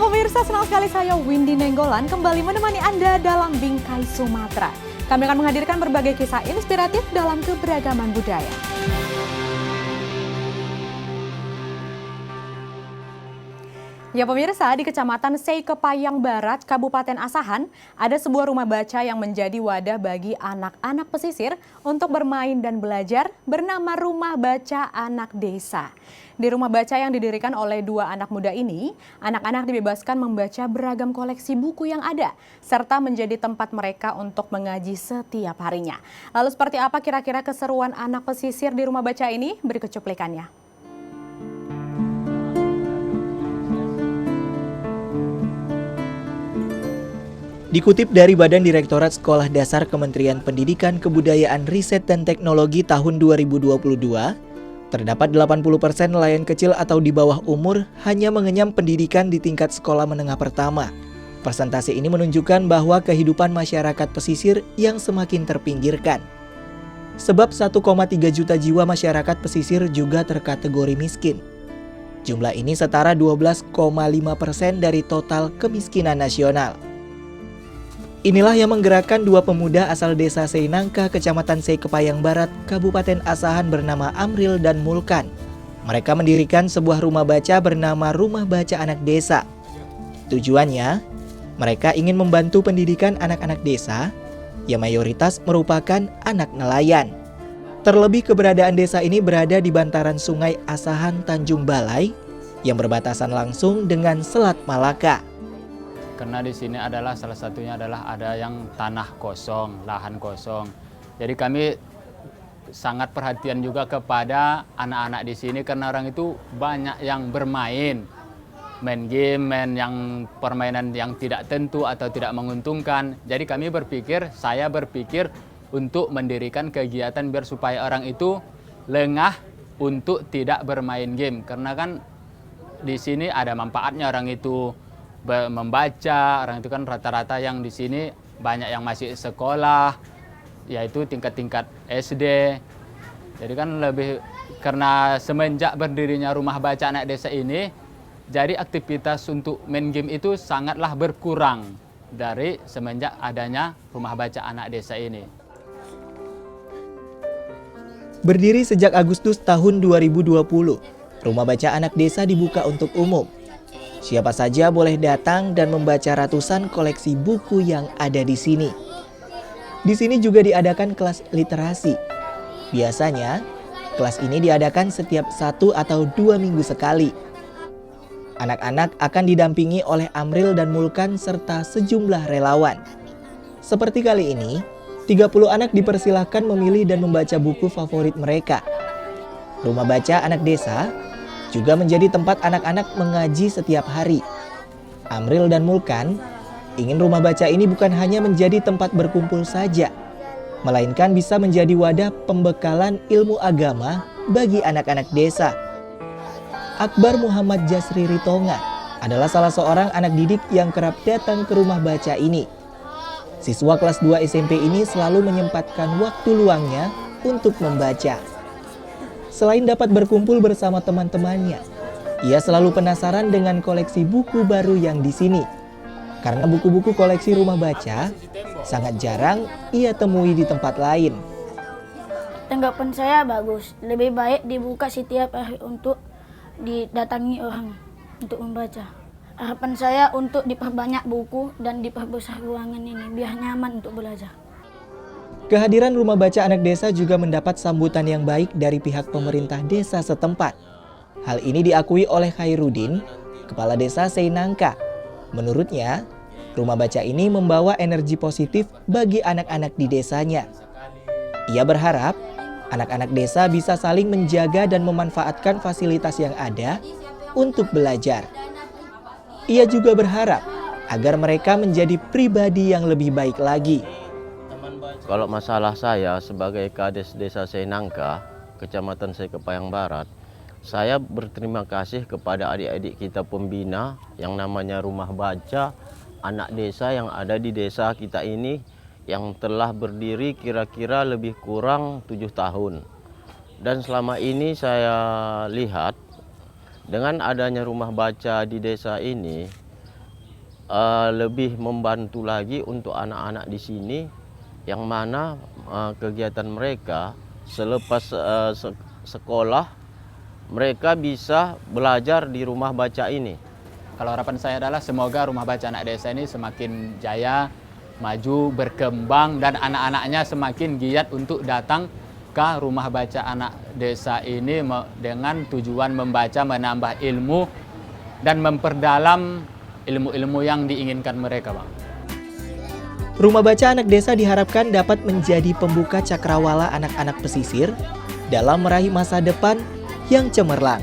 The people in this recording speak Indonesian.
pemirsa, senang sekali saya Windy Nenggolan kembali menemani Anda dalam Bingkai Sumatera. Kami akan menghadirkan berbagai kisah inspiratif dalam keberagaman budaya. Ya pemirsa, di Kecamatan Seikepayang Barat, Kabupaten Asahan, ada sebuah rumah baca yang menjadi wadah bagi anak-anak pesisir untuk bermain dan belajar bernama Rumah Baca Anak Desa. Di rumah baca yang didirikan oleh dua anak muda ini, anak-anak dibebaskan membaca beragam koleksi buku yang ada, serta menjadi tempat mereka untuk mengaji setiap harinya. Lalu seperti apa kira-kira keseruan anak pesisir di rumah baca ini? Berikut cuplikannya. Dikutip dari Badan Direktorat Sekolah Dasar Kementerian Pendidikan Kebudayaan Riset dan Teknologi tahun 2022, terdapat 80% nelayan kecil atau di bawah umur hanya mengenyam pendidikan di tingkat sekolah menengah pertama. Persentase ini menunjukkan bahwa kehidupan masyarakat pesisir yang semakin terpinggirkan. Sebab 1,3 juta jiwa masyarakat pesisir juga terkategori miskin. Jumlah ini setara 12,5% dari total kemiskinan nasional. Inilah yang menggerakkan dua pemuda asal desa Seinangka, Kecamatan Seikepayang Barat, Kabupaten Asahan bernama Amril dan Mulkan. Mereka mendirikan sebuah rumah baca bernama Rumah Baca Anak Desa. Tujuannya, mereka ingin membantu pendidikan anak-anak desa yang mayoritas merupakan anak nelayan. Terlebih keberadaan desa ini berada di bantaran Sungai Asahan Tanjung Balai yang berbatasan langsung dengan Selat Malaka. Karena di sini adalah salah satunya adalah ada yang tanah kosong, lahan kosong. Jadi kami sangat perhatian juga kepada anak-anak di sini karena orang itu banyak yang bermain, main game, main yang permainan yang tidak tentu atau tidak menguntungkan. Jadi saya berpikir untuk mendirikan kegiatan biar supaya orang itu lengah untuk tidak bermain game. Karena kan di sini ada manfaatnya orang itu membaca, orang itu kan rata-rata yang di sini banyak yang masih sekolah, yaitu tingkat-tingkat SD. Jadi kan lebih karena semenjak berdirinya Rumah Baca Anak Desa ini, jadi aktivitas untuk main game itu sangatlah berkurang dari semenjak adanya Rumah Baca Anak Desa ini. Berdiri sejak Agustus tahun 2020, Rumah Baca Anak Desa dibuka untuk umum. Siapa saja boleh datang dan membaca ratusan koleksi buku yang ada di sini. Di sini juga diadakan kelas literasi. Biasanya, kelas ini diadakan setiap 1 atau 2 minggu sekali. Anak-anak akan didampingi oleh Amril dan Mulkan serta sejumlah relawan. Seperti kali ini, 30 anak dipersilahkan memilih dan membaca buku favorit mereka. Rumah Baca Anak Desa juga menjadi tempat anak-anak mengaji setiap hari. Amril dan Mulkan ingin rumah baca ini bukan hanya menjadi tempat berkumpul saja, melainkan bisa menjadi wadah pembekalan ilmu agama bagi anak-anak desa. Akbar Muhammad Jasri Ritonga adalah salah seorang anak didik yang kerap datang ke rumah baca ini. Siswa kelas 2 SMP ini selalu menyempatkan waktu luangnya untuk membaca. Selain dapat berkumpul bersama teman-temannya, ia selalu penasaran dengan koleksi buku baru yang di sini. Karena buku-buku koleksi rumah baca sangat jarang ia temui di tempat lain. Tanggapan saya bagus, lebih baik dibuka setiap hari untuk didatangi orang untuk membaca. Harapan saya untuk diperbanyak buku dan diperbesar ruangan ini biar nyaman untuk belajar. Kehadiran Rumah Baca Anak Desa juga mendapat sambutan yang baik dari pihak pemerintah desa setempat. Hal ini diakui oleh Khairuddin, Kepala Desa Seinangka. Menurutnya, rumah baca ini membawa energi positif bagi anak-anak di desanya. Ia berharap anak-anak desa bisa saling menjaga dan memanfaatkan fasilitas yang ada untuk belajar. Ia juga berharap agar mereka menjadi pribadi yang lebih baik lagi. Kalau masalah saya sebagai Kades Desa Seinangka, Kecamatan Seikepayang Barat, saya berterima kasih kepada adik-adik kita pembina yang namanya Rumah Baca Anak Desa yang ada di desa kita ini yang telah berdiri kira-kira lebih kurang 7 tahun. Dan selama ini saya lihat dengan adanya rumah baca di desa ini, lebih membantu lagi untuk anak-anak di sini, yang mana kegiatan mereka selepas sekolah mereka bisa belajar di rumah baca ini. Kalau harapan saya adalah semoga rumah baca anak desa ini semakin jaya, maju, berkembang, dan anak-anaknya semakin giat untuk datang ke rumah baca anak desa ini dengan tujuan membaca, menambah ilmu, dan memperdalam ilmu-ilmu yang diinginkan mereka, Bang. Rumah baca anak desa diharapkan dapat menjadi pembuka cakrawala anak-anak pesisir dalam meraih masa depan yang cemerlang.